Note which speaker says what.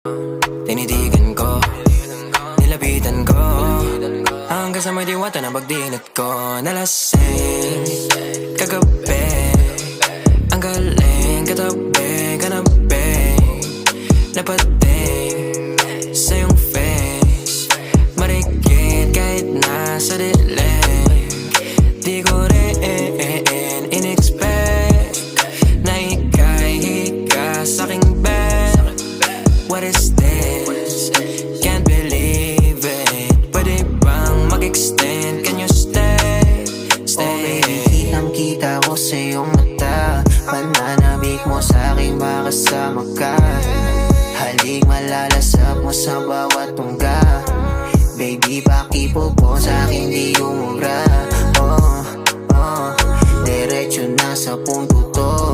Speaker 1: Tinitigan ko, nilapitan ko, hanggang sa may diwata na pagdinat ko. Nalasing kagabi, ang galing katabi, kanabi, napating sa iyong face, marikit kahit nasa dilim. Di ko rin in-expect na ika'y hika sa'king bed. What is this? Can't believe it. Pwede bang mag-extend? Can you stay? Stay.
Speaker 2: Okay, kitang-kita ko sa iyong mata, pananabik mo sa'king makasama ka. Halik malalasap mo sa bawat tungga. Baby, pakipo po sa'kin di umubra. Diretso na sa punto to.